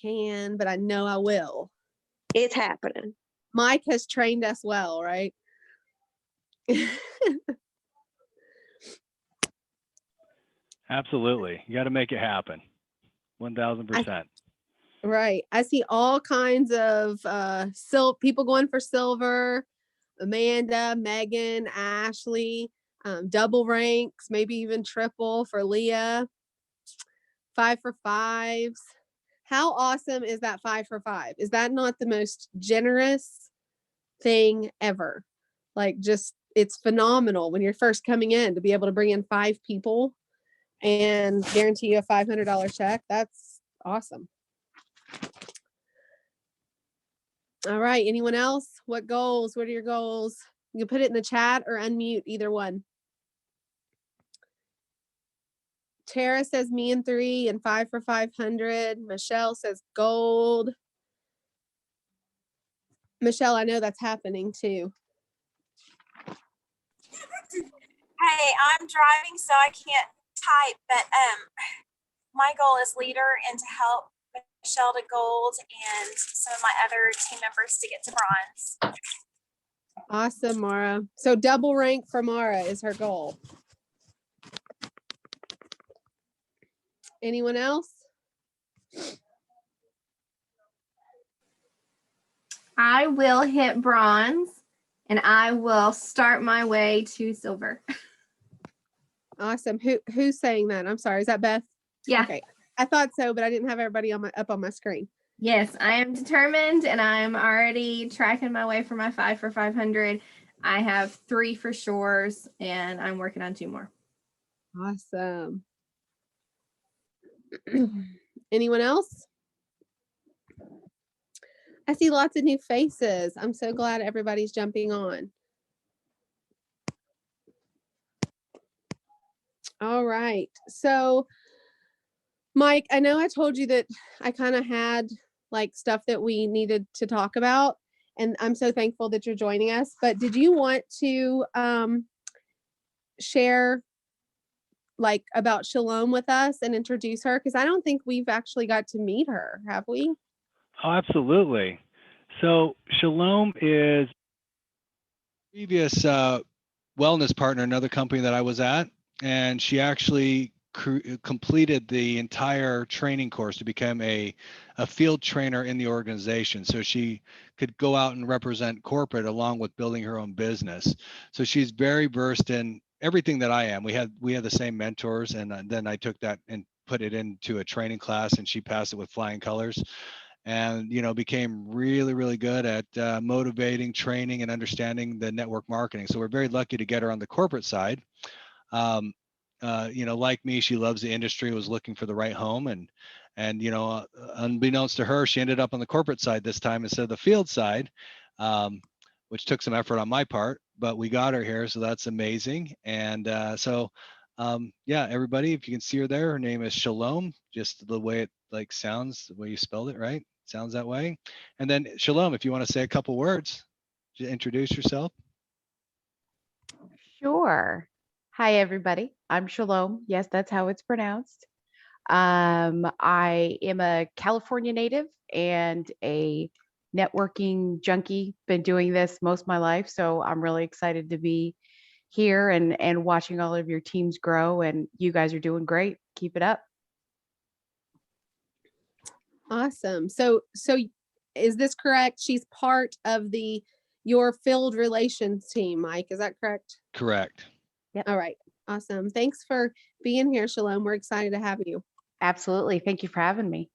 can, but I know I will. It's happening. Mike has trained us well, right? Absolutely. You got to make it happen. 1000%. Right. I see all kinds of people going for silver. Amanda, Megan, Ashley, double ranks, maybe even triple for Leah. 5 for 5s. How awesome is that 5 for 5? Is that not the most generous thing ever? Like, just, it's phenomenal when you're first coming in to be able to bring in 5 people and guarantee you a $500 check. That's awesome. All right. Anyone else? What goals? What are your goals? You can put it in the chat or unmute, either one. Tara says me and 3 and 5 for 500. Michelle says gold. Michelle, I know that's happening too. Hey, I'm driving, so I can't type, but my goal is leader and to help Michelle to gold and some of my other team members to get to bronze. Awesome, Mara. So double rank for Mara is her goal. Anyone else? I will hit bronze and I will start my way to silver. Awesome. Who's saying that? I'm sorry. Is that Beth? Yeah. Okay. I thought so, but I didn't have everybody up on my screen. Yes, I am determined and I'm already tracking my way for my 5 for 500. I have 3 for shores and I'm working on 2 more. Awesome. Anyone else? I see lots of new faces. I'm so glad everybody's jumping on. All right. So, Mike, I know I told you that I kind of had like stuff that we needed to talk about, and I'm so thankful that you're joining us. But did you want to share like about Shalom with us and introduce her? Because I don't think we've actually got to meet her, have we? Oh, absolutely. So Shalom is previous wellness partner, another company that I was at, and she actually completed the entire training course to become a field trainer in the organization, so she could go out and represent corporate along with building her own business. So she's very versed in everything that I am. We had the same mentors, and then I took that and put it into a training class, and she passed it with flying colors. And became really, really good at motivating, training, and understanding the network marketing. So we're very lucky to get her on the corporate side. Like me, she loves the industry, was looking for the right home, and unbeknownst to her, she ended up on the corporate side this time instead of the field side, which took some effort on my part, but we got her here, so that's amazing. And everybody, if you can see her there, her name is Shalom, just the way it sounds, the way you spelled it, right? Sounds that way. And then Shalom, if you want to say a couple words to introduce yourself. Sure. Hi, everybody. I'm Shalom. Yes, that's how it's pronounced. I am a California native and a networking junkie. Been doing this most of my life, so I'm really excited to be here and watching all of your teams grow, and you guys are doing great. Keep it up. Awesome. So is this correct? She's part of your field relations team, Mike. Is that correct? Correct. Yep. All right. Awesome. Thanks for being here, Shalom. We're excited to have you. Absolutely. Thank you for having me.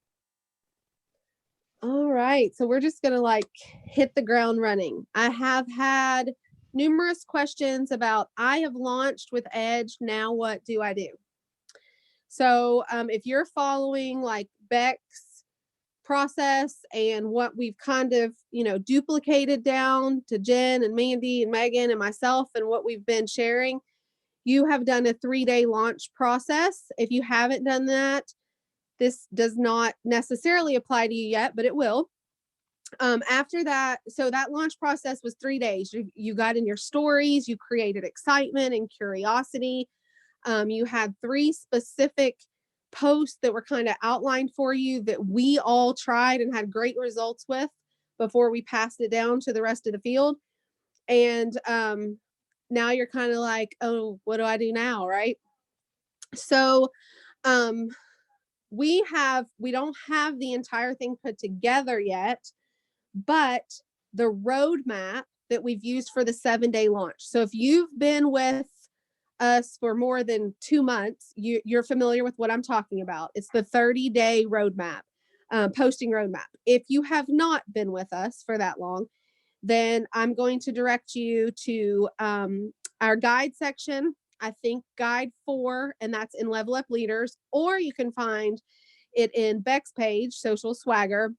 All right. So we're just going to hit the ground running. I have had numerous questions about, I have launched with Edge. Now what do I do? So if you're following Beck's process and what we've kind of, duplicated down to Jen and Mandy and Megan and myself and what we've been sharing, you have done a 3-day launch process. If you haven't done that, this does not necessarily apply to you yet, but it will. After that, so that launch process was 3 days. You got in your stories, you created excitement and curiosity. You had 3 specific posts that were kind of outlined for you that we all tried and had great results with before we passed it down to the rest of the field. And now you're kind of like, oh, what do I do now? Right. So we don't have the entire thing put together yet, but the roadmap that we've used for the 7-day launch. So if you've been with us for more than 2 months, you're familiar with what I'm talking about. It's the 30-day roadmap, posting roadmap. If you have not been with us for that long, then I'm going to direct you to our guide section. I think guide 4, and that's in Level Up Leaders, or you can find it in Beck's page, Social Swagger.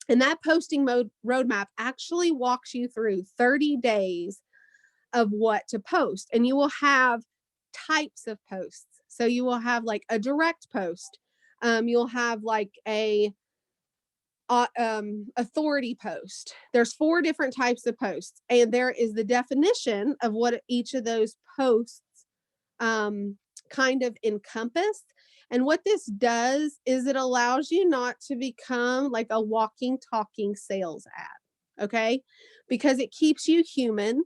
And that posting mode roadmap actually walks you through 30 days of what to post. And you will have types of posts. So you will have like a direct post. You'll have like a authority post. There's 4 different types of posts, and there is the definition of what each of those posts kind of encompass. And what this does is it allows you not to become like a walking, talking sales ad. Okay. Because it keeps you human.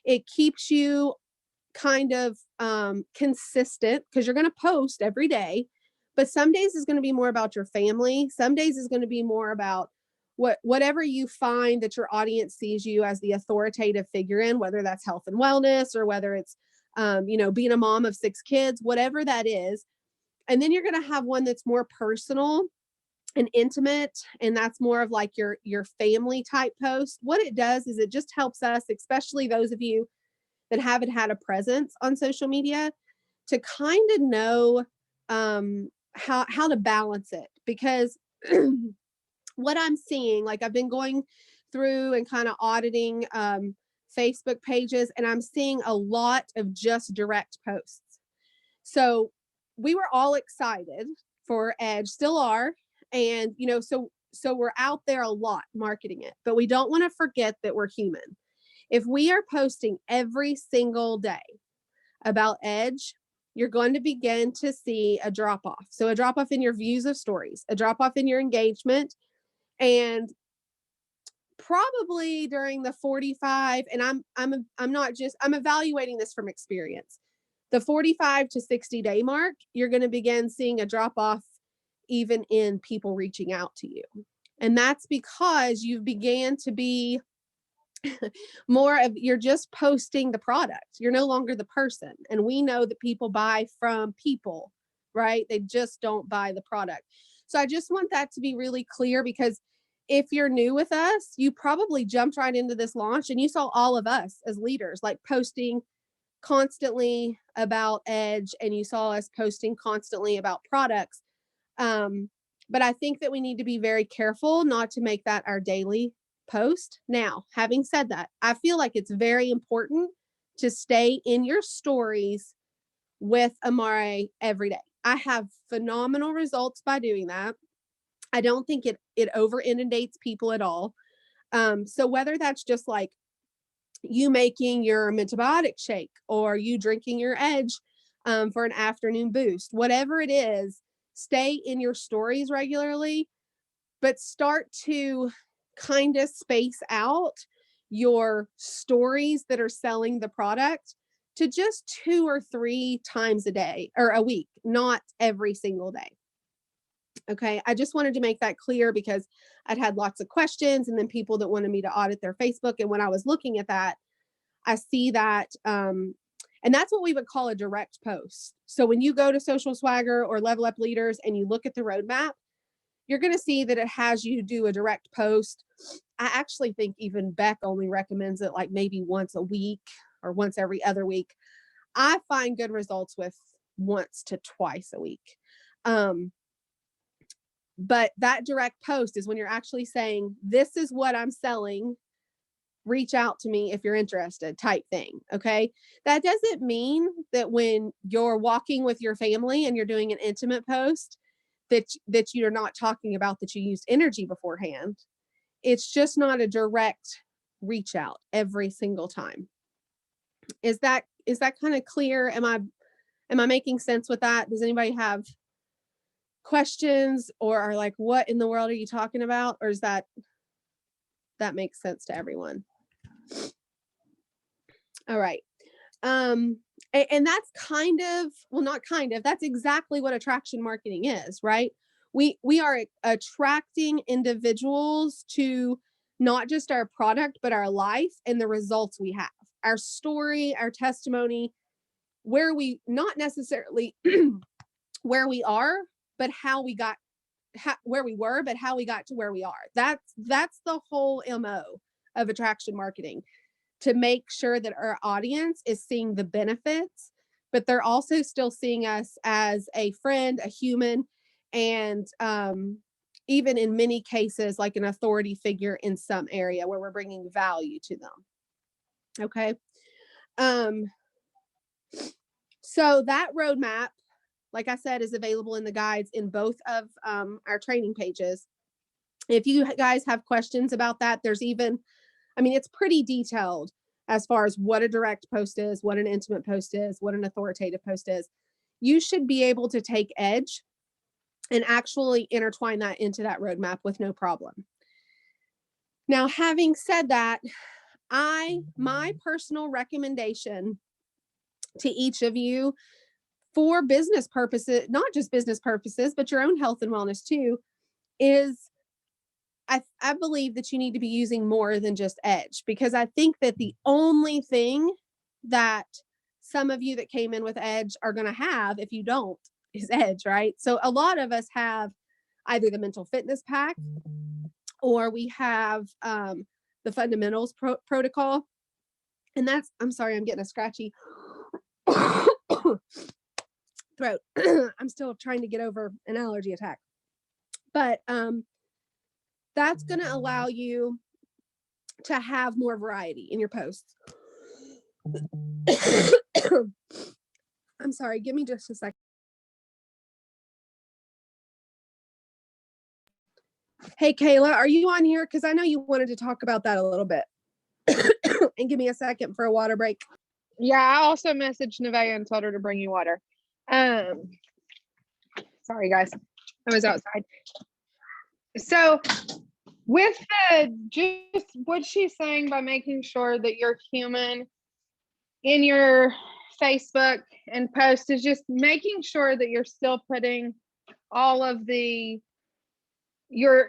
It keeps you kind of consistent, because you're going to post every day. But some days is going to be more about your family. Some days is going to be more about whatever you find that your audience sees you as the authoritative figure in, whether that's health and wellness, or whether it's, being a mom of 6 kids, whatever that is. And then you're going to have one that's more personal and intimate. And that's more of like your family type post. What it does is it just helps us, especially those of you that haven't had a presence on social media, to kind of know how to balance it. Because what I'm seeing, like I've been going through and kind of auditing Facebook pages, and I'm seeing a lot of just direct posts. So we were all excited for Edge, still are. And, so we're out there a lot marketing it, but we don't want to forget that we're human. If we are posting every single day about Edge, you're going to begin to see a drop off. So a drop off in your views of stories, a drop off in your engagement, and probably during the 45, and I'm evaluating this from experience. The 45 to 60 day mark, you're going to begin seeing a drop off even in people reaching out to you. And that's because you began to be you're just posting the product. You're no longer the person. And we know that people buy from people, right? They just don't buy the product. So I just want that to be really clear, because if you're new with us, you probably jumped right into this launch and you saw all of us as leaders like posting constantly about Edge, and you saw us posting constantly about products. But I think that we need to be very careful not to make that our daily post. Now, having said that, I feel like it's very important to stay in your stories with Amare every day. I have phenomenal results by doing that. I don't think it over inundates people at all. So whether that's just like you making your Mentabiotic shake, or you drinking your Edge for an afternoon boost, whatever it is, stay in your stories regularly, but start to kind of space out your stories that are selling the product to just 2 or 3 times a day or a week, not every single day. Okay. I just wanted to make that clear, because I'd had lots of questions, and then people that wanted me to audit their Facebook. And when I was looking at that, I see that, and that's what we would call a direct post. So when you go to Social Swagger or Level Up Leaders and you look at the roadmap, you're going to see that it has you do a direct post. I actually think even Beck only recommends it like maybe once a week or once every other week. I find good results with once to twice a week. But that direct post is when you're actually saying, this is what I'm selling. Reach out to me if you're interested, type thing. Okay. That doesn't mean that when you're walking with your family and you're doing an intimate post, that you're not talking about that you used energy beforehand. It's just not a direct reach out every single time. Is that kind of clear? Am I making sense with that? Does anybody have questions or are like, what in the world are you talking about? Or is that makes sense to everyone? All right. And that's kind of, well, not kind of, that's exactly what attraction marketing is, right? We are attracting individuals to not just our product, but our life and the results we have, our story, our testimony, where we not necessarily where we are, but how we got where we were, but how we got to where we are. That's the whole MO of attraction marketing, to make sure that our audience is seeing the benefits, but they're also still seeing us as a friend, a human, and even in many cases, like an authority figure in some area where we're bringing value to them. Okay. So that roadmap, like I said, is available in the guides in both of our training pages. If you guys have questions about that, there's even, I mean, it's pretty detailed as far as what a direct post is, what an intimate post is, what an authoritative post is. You should be able to take Edge and actually intertwine that into that roadmap with no problem. Now, having said that, my personal recommendation to each of you for business purposes, not just business purposes, but your own health and wellness too, is I believe that you need to be using more than just Edge, because I think that the only thing that some of you that came in with Edge are going to have, if you don't, is Edge, right? So a lot of us have either the mental fitness pack, or we have the fundamentals protocol. And that's, I'm sorry, I'm getting a scratchy throat. I'm still trying to get over an allergy attack. But that's going to allow you to have more variety in your posts. I'm sorry, give me just a second. Hey, Kayla, are you on here? Because I know you wanted to talk about that a little bit. And give me a second for a water break. Yeah, I also messaged Nevaeh and told her to bring you water. Sorry guys, I was outside. So with just what she's saying, by making sure that you're human in your Facebook and post, is just making sure that you're still putting all of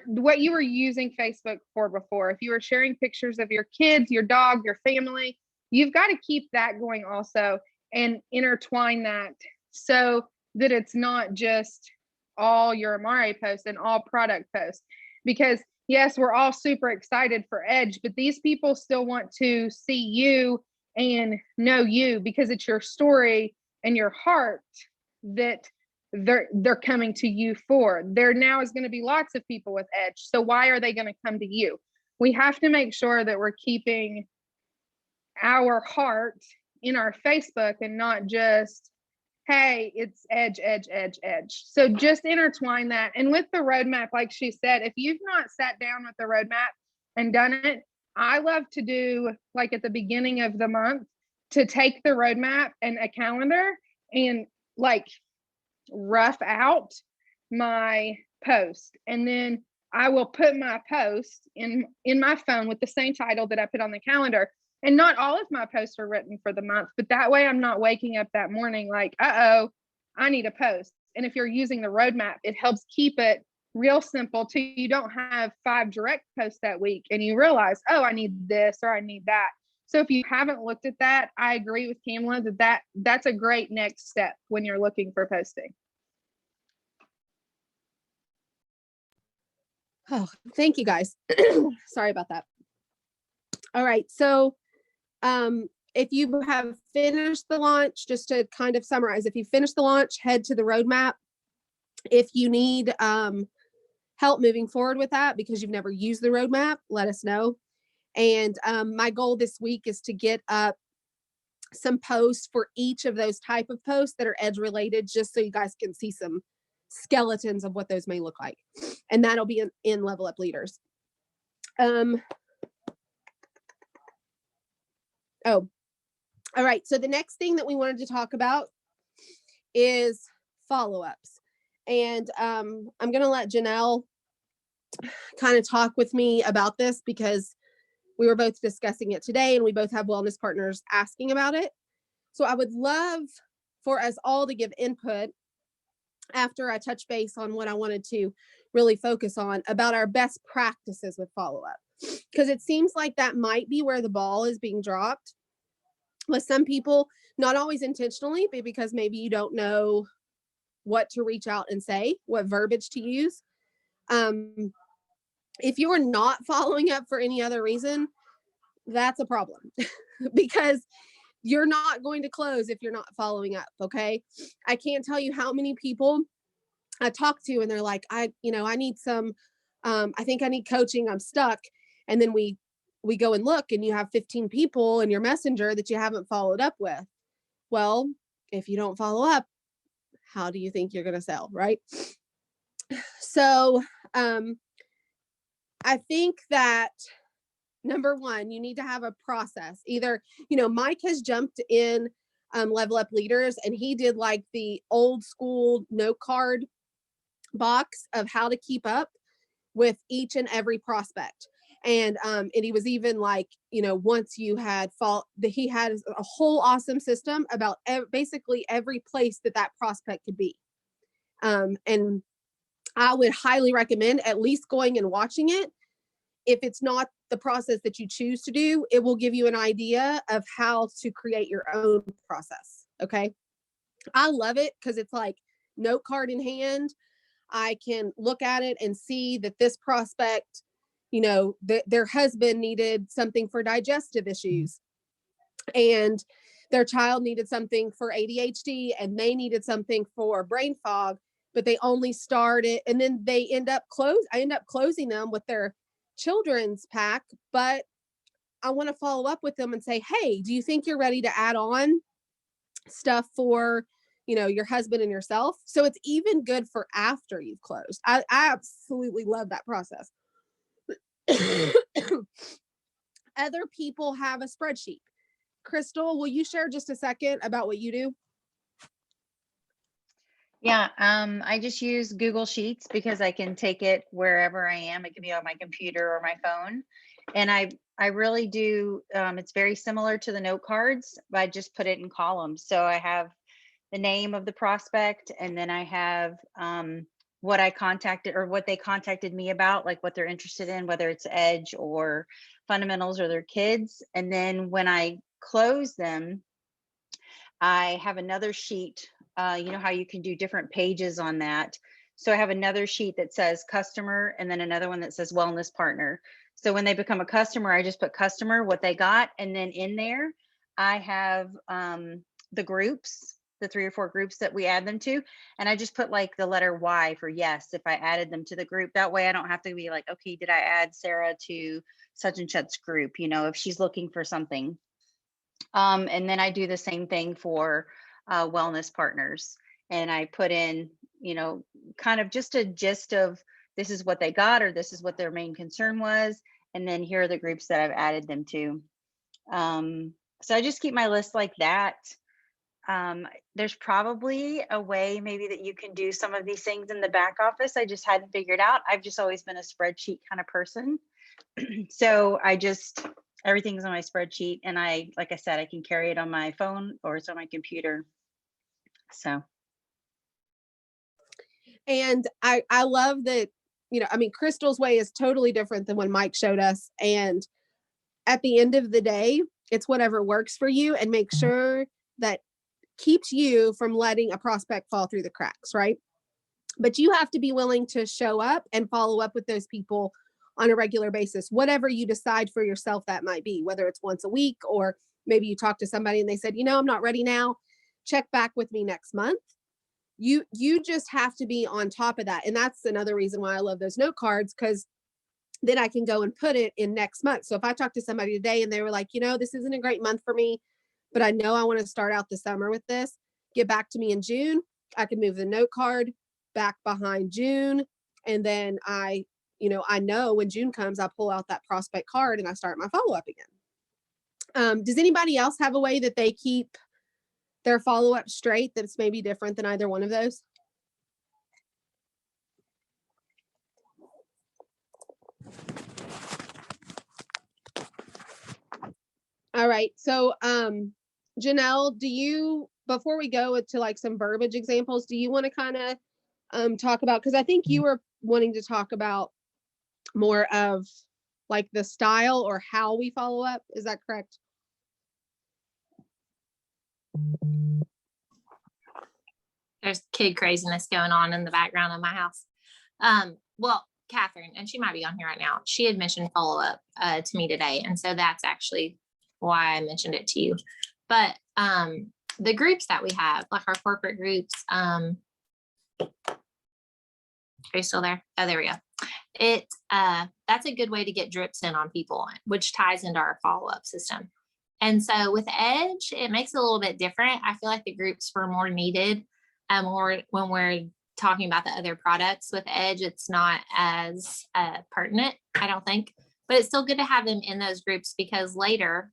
what you were using Facebook for before. If you were sharing pictures of your kids, your dog, your family, you've got to keep that going also, and intertwine that so that it's not just all your Amare posts and all product posts. Because yes, we're all super excited for Edge, but these people still want to see you and know you, because it's your story and your heart that they're coming to you for. There now is going to be lots of people with Edge, so why are they going to come to you? We have to make sure that we're keeping our heart in our Facebook and not just, hey, it's Edge, Edge, Edge, Edge. So just intertwine that. And with the roadmap, like she said, if you've not sat down with the roadmap and done it, I love to do, like at the beginning of the month, to take the roadmap and a calendar and like rough out my post, and then I will put my post in my phone with the same title that I put on the calendar. And not all of my posts are written for the month, but that way I'm not waking up that morning like, uh-oh, I need a post. And if you're using the roadmap, it helps keep it real simple till you don't have 5 direct posts that week and you realize, oh, I need this or I need that. So if you haven't looked at that, I agree with Kamala that's a great next step when you're looking for posting. Oh, thank you guys. Sorry about that. All right. So if you have finished the launch, just to kind of summarize, if you finished the launch, head to the roadmap. If you need help moving forward with that because you've never used the roadmap, let us know. And my goal this week is to get up some posts for each of those type of posts that are Edge related, just so you guys can see some skeletons of what those may look like. And that'll be in Level Up Leaders. Oh, all right. So the next thing that we wanted to talk about is follow-ups. And I'm going to let Janelle kind of talk with me about this because we were both discussing it today and we both have wellness partners asking about it. So I would love for us all to give input after I touch base on what I wanted to really focus on about our best practices with follow-up. Because it seems like that might be where the ball is being dropped with some people, not always intentionally, but because maybe you don't know what to reach out and say, what verbiage to use. If you are not following up for any other reason, that's a problem because you're not going to close if you're not following up. Okay. I can't tell you how many people I talk to and they're like, I need some, I think I need coaching. I'm stuck. And then we go and look and you have 15 people in your messenger that you haven't followed up with. Well, if you don't follow up, how do you think you're going to sell? Right. So, I think that number one, you need to have a process. Either, Mike has jumped in Level Up Leaders and he did like the old school note card box of how to keep up with each and every prospect. And he was even like, once you had he had a whole awesome system about basically every place that prospect could be. And I would highly recommend at least going and watching it. If it's not the process that you choose to do, it will give you an idea of how to create your own process. Okay. I love it because it's like note card in hand. I can look at it and see that this prospect, their husband needed something for digestive issues and their child needed something for ADHD and they needed something for brain fog, but they only started and then I end up closing them with their children's pack, but I want to follow up with them and say, hey, do you think you're ready to add on stuff for, your husband and yourself? So it's even good for after you've closed. I absolutely love that process. Other people have a spreadsheet. Crystal, will you share just a second about what you do? Yeah, I just use Google Sheets because I can take it wherever I am. It can be on my computer or my phone. And I really do, it's very similar to the note cards, but I just put it in columns. So I have the name of the prospect, and then I have what I contacted or what they contacted me about, like what they're interested in, whether it's Edge or fundamentals or their kids. And then when I close them, I have another sheet. You know how you can do different pages on that. So I have another sheet that says customer and then another one that says wellness partner. So when they become a customer, I just put customer, what they got. And then in there, I have the groups, the 3 or 4 groups that we add them to. And I just put like the letter Y for yes, if I added them to the group. That way I don't have to be like, okay, did I add Sarah to such and such group, if she's looking for something. And then I do the same thing for wellness partners. And I put in, kind of just a gist of this is what they got, or this is what their main concern was. And then here are the groups that I've added them to. So I just keep my list like that. There's probably a way maybe that you can do some of these things in the back office. I just hadn't figured out. I've just always been a spreadsheet kind of person. So everything's on my spreadsheet, and like I said, I can carry it on my phone or it's on my computer. So. And I love that, Crystal's way is totally different than when Mike showed us. And at the end of the day, it's whatever works for you and make sure that keeps you from letting a prospect fall through the cracks, right? But you have to be willing to show up and follow up with those people on a regular basis, whatever you decide for yourself that might be, whether it's once a week or maybe you talk to somebody and they said, I'm not ready now, check back with me next month. You just have to be on top of that. And that's another reason why I love those note cards, because then I can go and put it in next month. So if I talk to somebody today and they were like, this isn't a great month for me, but I know I want to start out the summer with this, get back to me in June, I can move the note card back behind June. And then I know when June comes, I pull out that prospect card and I start my follow-up again. Does anybody else have a way that they keep their follow-up straight that's maybe different than either one of those? All right. So, Janelle, before we go to like some verbiage examples, do you want to kind of talk about, because I think you were wanting to talk about more of like the style or how we follow up. Is that correct? There's kid craziness going on in the background of my house. Well, Catherine, and she might be on here right now, she had mentioned follow-up to me today. And so that's actually why I mentioned it to you. But the groups that we have, like our corporate groups, are you still there? Oh, there we go. That's a good way to get drips in on people, which ties into our follow-up system. And so with Edge, it makes it a little bit different. I feel like the groups were more needed or when we're talking about the other products. With Edge, it's not as pertinent, I don't think, but it's still good to have them in those groups because later,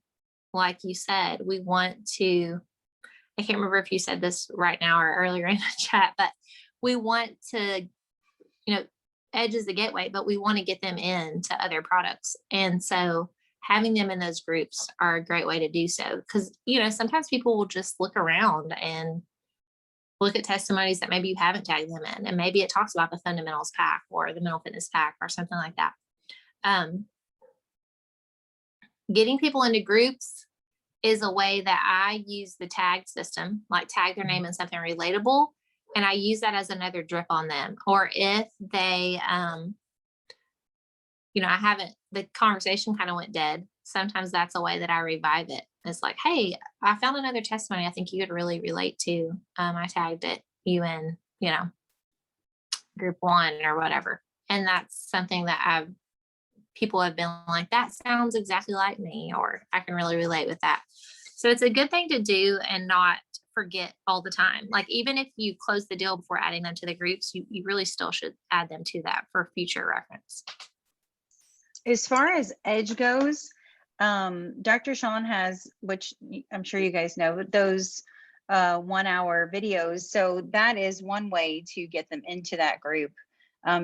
like you said, we want to, I can't remember if you said this right now or earlier in the chat, but we want to, Edge is the gateway, but we want to get them into other products. And so having them in those groups are a great way to do so. Because, sometimes people will just look around and look at testimonies that maybe you haven't tagged them in. And maybe it talks about the fundamentals pack or the mental fitness pack or something like that. Getting people into groups is a way that I use the tag system, like tag their name in something relatable. And I use that as another drip on them. Or if they, the conversation kind of went dead. Sometimes that's a way that I revive it. It's like, hey, I found another testimony I think you could really relate to. I tagged it, you in, group 1 or whatever. And that's something that people have been like, that sounds exactly like me, or I can really relate with that. So it's a good thing to do and not forget all the time. Like even if you close the deal before adding them to the groups, you really still should add them to that for future reference. As far as Edge goes, Dr. Sean has, which I'm sure you guys know, those 1-hour videos. So that is one way to get them into that group.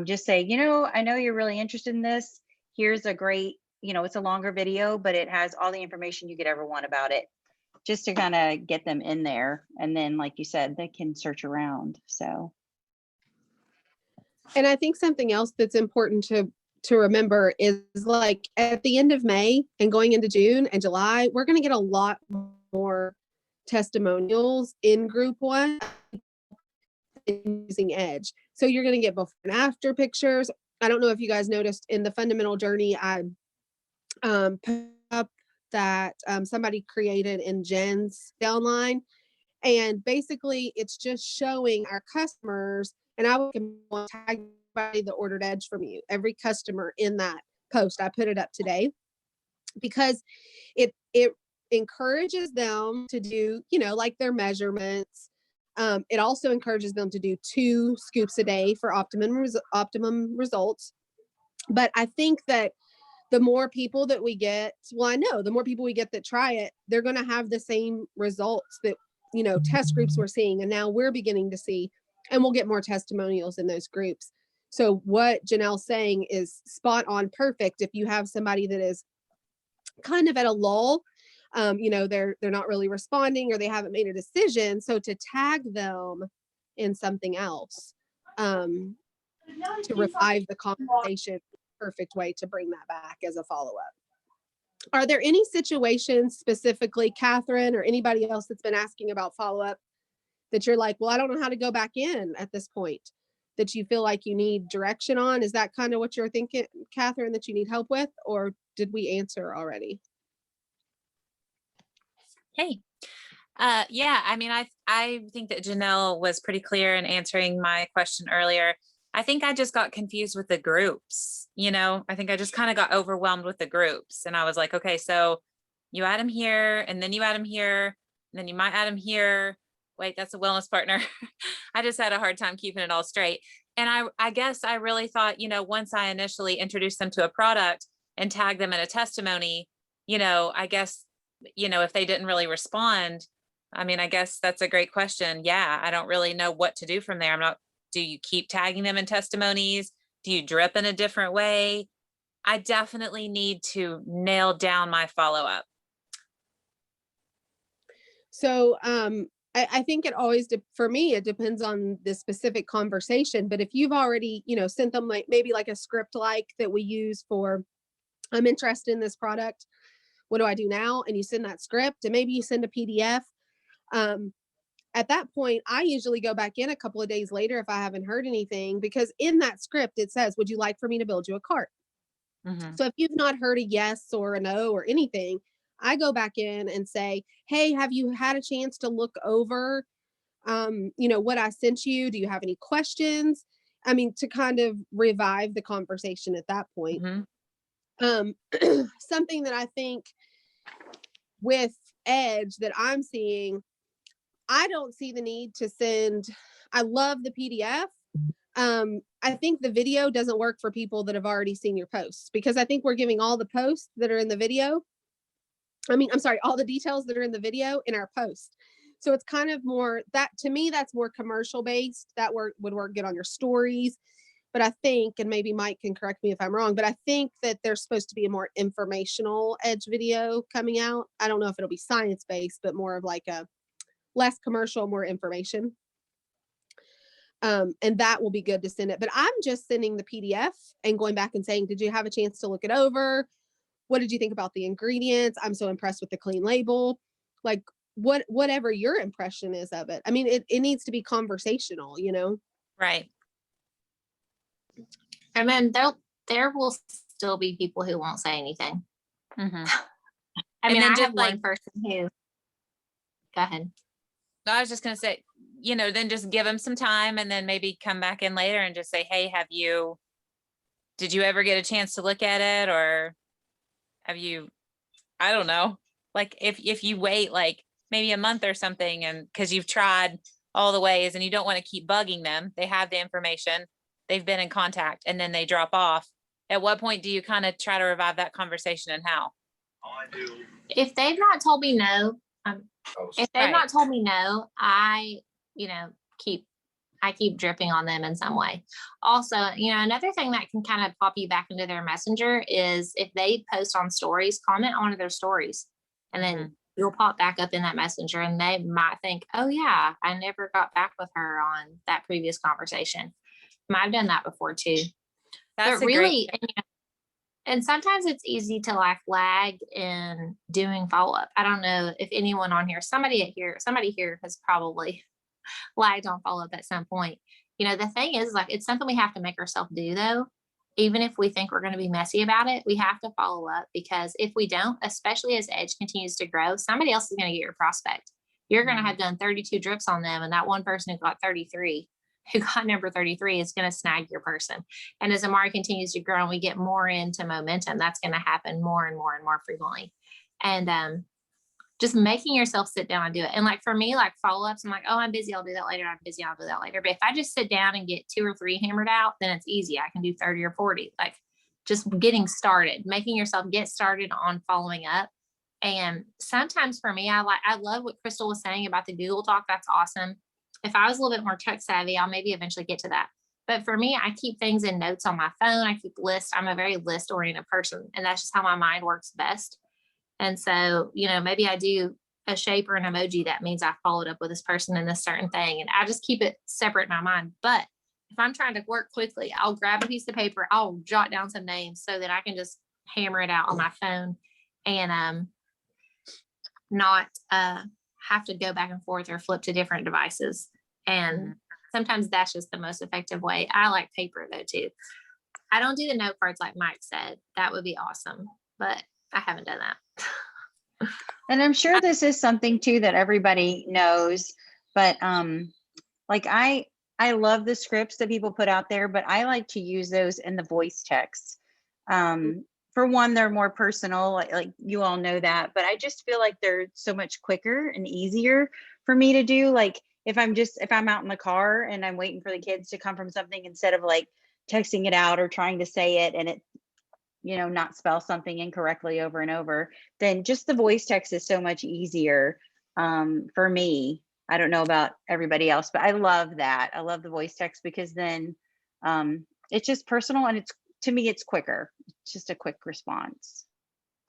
Just say, I know you're really interested in this. Here's a great, it's a longer video, but it has all the information you could ever want about it, just to kind of get them in there. And then, like you said, they can search around. So. And I think something else that's important to remember is like at the end of May and going into June and July, we're going to get a lot more testimonials in group 1 using Edge. So you're going to get before and after pictures. I don't know if you guys noticed in the fundamental journey, I put up that somebody created in Jen's downline. And basically it's just showing our customers, and I would tag everybody that ordered Edge from you, every customer in that post. I put it up today because it encourages them to do, like their measurements. It also encourages them to do 2 scoops a day for optimum results. But I think that the more people that we get, I know the more people we get that try it, they're going to have the same results that, test groups we're seeing. And now we're beginning to see, and we'll get more testimonials in those groups. So what Janelle's saying is spot on, perfect. If you have somebody that is kind of at a lull, they're not really responding or they haven't made a decision. So to tag them in something else, to revive the conversation, perfect way to bring that back as a follow-up. Are there any situations specifically, Catherine, or anybody else that's been asking about follow-up that you're like, well, I don't know how to go back in at this point, that you feel like you need direction on? Is that kind of what you're thinking, Catherine, that you need help with, or did we answer already? Hey, yeah, I mean, I think that Janelle was pretty clear in answering my question earlier. I think I just got confused with the groups. I think I just kind of got overwhelmed with the groups, and I was like, okay, so you add them here, and then you add them here, and then you might add them here. Wait, that's a wellness partner. I just had a hard time keeping it all straight. And I guess I really thought, once I initially introduced them to a product and tagged them in a testimony, I guess, if they didn't really respond, I mean, I guess that's a great question. Yeah, I don't really know what to do from there. Do you keep tagging them in testimonies? Do you drip in a different way? I definitely need to nail down my follow-up. So I think it always, for me, it depends on the specific conversation. But if you've already, sent them like maybe like a script like that we use for, I'm interested in this product. What do I do now? And you send that script and maybe you send a PDF. At that point, I usually go back in a couple of days later if I haven't heard anything, because in that script, it says, would you like for me to build you a cart? Mhm. So if you've not heard a yes or a no or anything, I go back in and say, hey, have you had a chance to look over, what I sent you? Do you have any questions? I mean, to kind of revive the conversation at that point. Mhm. Something that I think with Edge that I'm seeing, I don't see the need to send, I love the PDF. I think the video doesn't work for people that have already seen your posts, because I think we're giving all the posts that are in the video. I'm sorry, all the details that are in the video in our post. So it's kind of more that, to me, that's more commercial based. That would work good on your stories. But I think, and maybe Mike can correct me if I'm wrong, but I think that there's supposed to be a more informational Edge video coming out. I don't know if it'll be science based, but more of like a less commercial, more information. And that will be good to send it. But I'm just sending the PDF and going back and saying, did you have a chance to look it over? What did you think about the ingredients? I'm so impressed with the clean label. Like whatever your impression is of it. I mean, it needs to be conversational, Right. And then there will still be people who won't say anything. Mhm. I And mean, then I just have one like- person who, go ahead. No, I was just gonna say, then just give them some time and then maybe come back in later and just say, hey, did you ever get a chance to look at it? Or have you, I don't know, like if you wait like maybe a month or something, and because you've tried all the ways and you don't want to keep bugging them, they have the information, they've been in contact, and then they drop off. At what point do you kind of try to revive that conversation, and how? If they've not told me no, if they've Right. not told me no, I keep dripping on them in some way. Also, another thing that can kind of pop you back into their messenger is if they post on stories, comment on one of their stories, and then you'll pop back up in that messenger, and they might think, oh yeah, I never got back with her on that previous conversation. I've done that before too. That's But really, and sometimes it's easy to like lag in doing follow-up. I don't know if anyone on here, somebody here has probably lagged on follow-up at some point. The thing is, like, it's something we have to make ourselves do though. Even if we think we're going to be messy about it, we have to follow up, because if we don't, especially as Edge continues to grow, somebody else is going to get your prospect. You're going to have done 32 drips on them, and that one person who got number 33 is going to snag your person. And as Amari continues to grow and we get more into momentum, that's going to happen more and more and more frequently. And just making yourself sit down and do it. And like for me, like follow-ups, I'm like, oh, I'm busy, I'll do that later. I'm busy, I'll do that later. But if I just sit down and get 2 or 3 hammered out, then it's easy. I can do 30 or 40. Like just getting started, making yourself get started on following up. And sometimes for me, I love what Crystal was saying about the Google Doc. That's awesome. If I was a little bit more tech savvy, I'll maybe eventually get to that. But for me, I keep things in notes on my phone. I keep lists. I'm a very list oriented person, and that's just how my mind works best. And so, maybe I do a shape or an emoji that means I followed up with this person in this certain thing. And I just keep it separate in my mind. But if I'm trying to work quickly, I'll grab a piece of paper, I'll jot down some names so that I can just hammer it out on my phone and not have to go back and forth or flip to different devices. And sometimes that's just the most effective way. I like paper though too. I don't do the note cards like Mike said. That would be awesome, but I haven't done that. And I'm sure this is something too that everybody knows, but like I love the scripts that people put out there, but I like to use those in the voice text. For one, they're more personal, like you all know that, but I just feel like they're so much quicker and easier for me to do. Like if I'm out in the car and I'm waiting for the kids to come from something, instead of like texting it out or trying to say it and it, not spell something incorrectly over and over, then just the voice text is so much easier for me. I don't know about everybody else, but I love that. I love the voice text because then it's just personal and to me, it's quicker. It's just a quick response.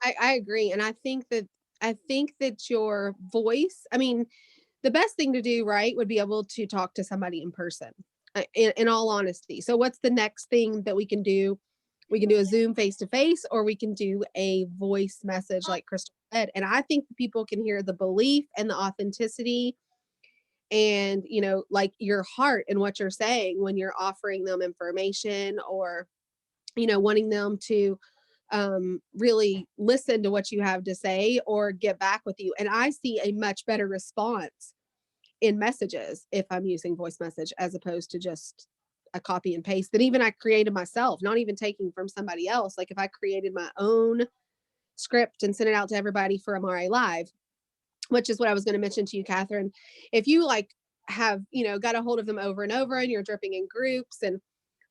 I agree. And I think that I think that your voice, I mean, the best thing to do, right, would be able to talk to somebody in person, in all honesty. So what's the next thing that we can do? We can do a Zoom face to face, or we can do a voice message like Crystal said. And I think people can hear the belief and the authenticity and, you know, like your heart and what you're saying when you're offering them information, or, you know, wanting them to really listen to what you have to say or get back with you. And I see a much better response in messages if I'm using voice message as opposed to just a copy and paste that even I created myself, not even taking from somebody else. Like if I created my own script and sent it out to everybody for Amare Live, which is what I was going to mention to you, Catherine. If you like have, you know, got a hold of them over and over and you're dripping in groups, and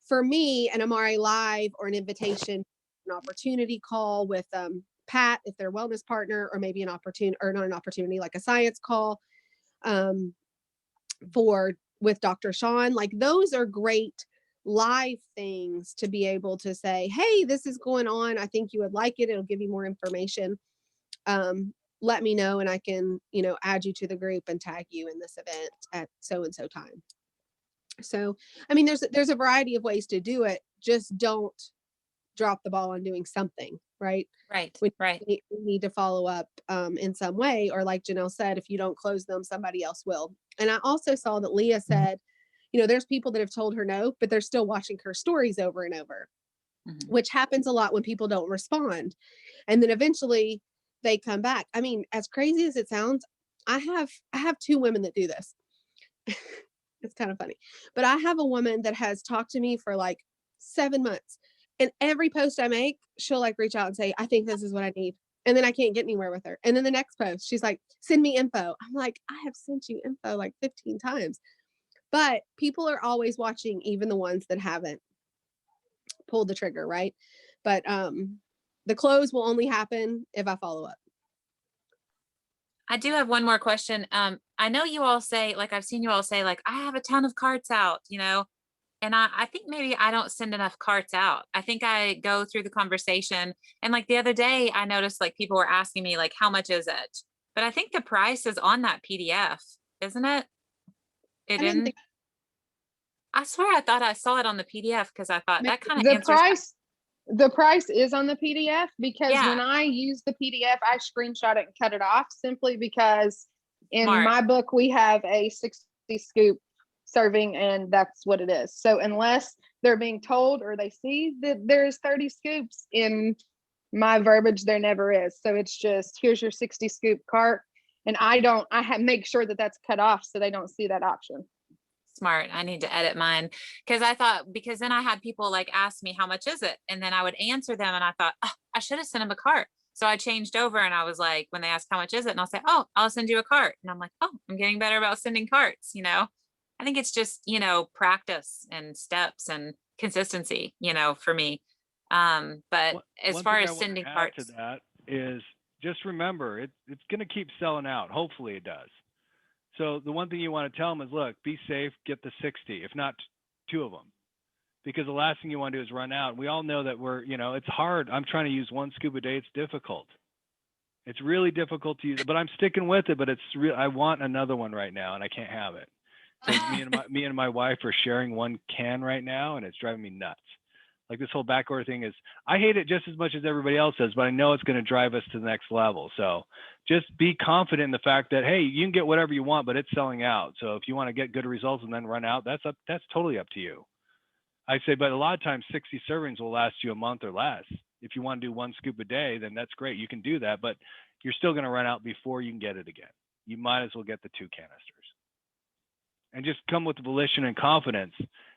for me, an Amare Live or an invitation, an opportunity call with Pat, if they're a wellness partner, or maybe an opportunity, or not an opportunity, like a science call for with Dr. Sean, like those are great live things to be able to say, hey, this is going on. I think you would like it. It'll give you more information. Let me know and I can, you know, add you to the group and tag you in this event at so and so time. So, I mean, there's a variety of ways to do it. Just don't drop the ball on doing something, right? Right. We Right. need to follow up in some way, or like Janelle said, if you don't close them, somebody else will. And I also saw that Leah said, you know, there's people that have told her no, but they're still watching her stories over and over, which happens a lot when people don't respond. And then eventually they come back. I mean, as crazy as it sounds, I have two women that do this. It's kind of funny, but I have a woman that has talked to me for like 7 months, and every post I make, she'll like reach out and say, I think this is what I need. And then I can't get anywhere with her. And then the next post, she's like, send me info. I'm like, I have sent you info like 15 times, but people are always watching, even the ones that haven't pulled the trigger. Right. But, the close will only happen if I follow up. I do have one more question. I know you all say, like, I've seen you all say, like, I have a ton of carts out, you know, and I think maybe I don't send enough carts out. I think I go through the conversation, and like the other day, I noticed like people were asking me, like, how much is it? But I think the price is on that PDF, isn't it? It I didn't didn't. think I swear I thought I saw it on the PDF because I thought that kind of The answers. the price is on the PDF because when Yeah. I use the PDF, I screenshot it and cut it off simply because in Smart. my book, we have a 60 scoop serving and that's what it is. So unless they're being told or they see that there's 30 scoops in my verbiage, there never is. So it's just, here's your 60 scoop cart. And make sure that that's cut off so they don't see that option. Smart. I need to edit mine because then I had people like ask me how much is it, and then I would answer them, and I thought, oh, I should have sent them a cart. So I changed over, and I was like, when they ask how much is it, and I'll say, oh, I'll send you a cart, and I'm like, oh, I'm getting better about sending carts. You know, I think it's just, you know, practice and steps and consistency, you know, for me. But as One far thing as I wanna sending add carts, to that is just remember it's going to keep selling out. Hopefully it does. So the one thing you want to tell them is, look, be safe, get the 60, if not two of them, because the last thing you want to do is run out. We all know that it's hard. I'm trying to use one scoop a day. It's difficult. It's really difficult to use, but I'm sticking with it. But it's real. I want another one right now, and I can't have it. So me and my wife are sharing one can right now, and it's driving me nuts. Like this whole back order thing I hate it just as much as everybody else does, but I know it's going to drive us to the next level. So just be confident in the fact that, hey, you can get whatever you want, but it's selling out. So if you want to get good results and then run out, that's totally up to you. I say, but a lot of times 60 servings will last you a month or less. If you want to do one scoop a day, then that's great. You can do that, but you're still going to run out before you can get it again. You might as well get the 2 canisters and just come with volition and confidence,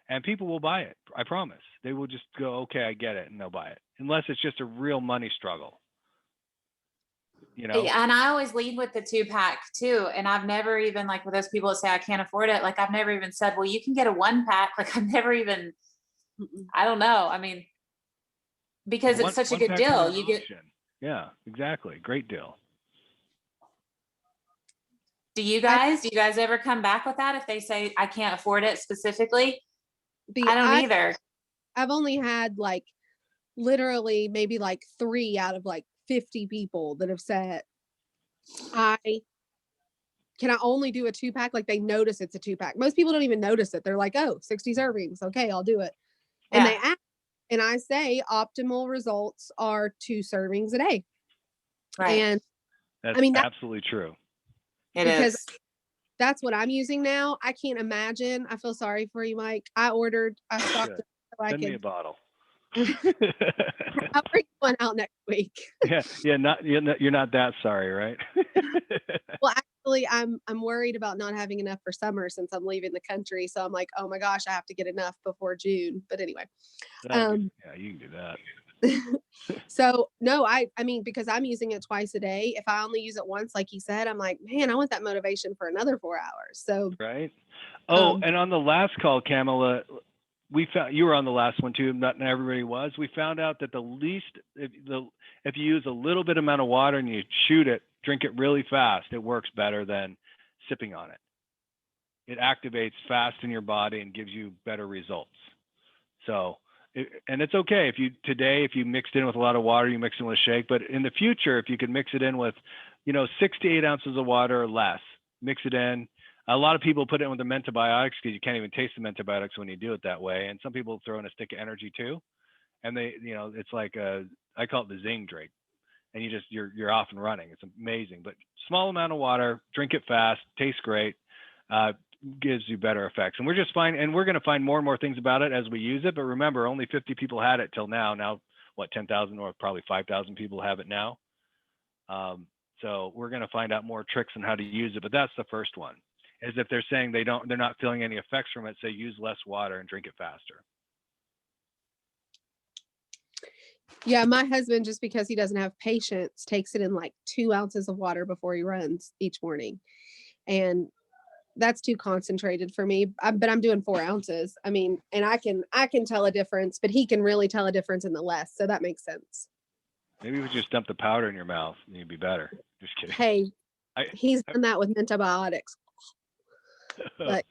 and people will buy it. I promise. They will just go, okay, I get it, and they'll buy it, unless it's just a real money struggle. You know? and I always lead with the 2-pack too. And I've never even, like, with those people that say I can't afford it, like I've never even said, well, you can get a 1-pack. Like I've never even, I don't know. I mean, because it's such a good deal. You get, yeah, exactly. Great deal. do you guys ever come back with that if they say I can't afford it specifically? I don't either. I've only had like literally maybe like 3 out of like 50 people that have said I only do a 2-pack. Like, they notice it's a 2-pack. Most people don't even notice it. They're like, oh, 60 servings. Okay, I'll do it. And they ask, and I say optimal results are 2 servings a day. Right. And That's I mean, absolutely true. It because is. that's what I'm using now. I can't imagine. I feel sorry for you, Mike. I stocked Good. it so I Send me a can. bottle. I'll bring one out next week. Yeah, you're not that sorry, right? Well, actually, I'm worried about not having enough for summer since I'm leaving the country. So I'm like, oh my gosh, I have to get enough before June. But anyway, Yeah, you can do that. so no, I mean, because I'm using it twice a day. If I only use it once, like you said, I'm like, man, I want that motivation for another 4 hours. So Right. Oh, Um, and on the last call, Kamala, we found you were on the last one too. Not everybody was. We found out that if you use a little bit amount of water and you shoot it, drink it really fast, it works better than sipping on it. It activates fast in your body and gives you better results. So, and it's okay if you mixed in with a lot of water, you mix in with a shake. But in the future, if you could mix it in with, 6 to 8 ounces of water or less, mix it in. A lot of people put it in with the mentobiotics because you can't even taste the mentobiotics when you do it that way. And some people throw in a stick of energy too. And it's like I call it the zing drink. And you're off and running. It's amazing. But small amount of water, drink it fast, tastes great, gives you better effects. And we're going to find more and more things about it as we use it. But remember, only 50 people had it till now. Now, 10,000 or probably 5,000 people have it now. So we're going to find out more tricks on how to use it. But that's the first one. Is if they're saying they're not feeling any effects from it, say use less water and drink it faster. yeah, my husband, just because he doesn't have patience, takes it in like 2 ounces of water before he runs each morning. And that's too concentrated for me. But I'm doing 4 ounces. I mean, and I can tell a difference, but he can really tell a difference in the less. So that makes sense. Maybe if you just dump the powder in your mouth, you'd be better. Just kidding. Hey, he's done that with antibiotics. But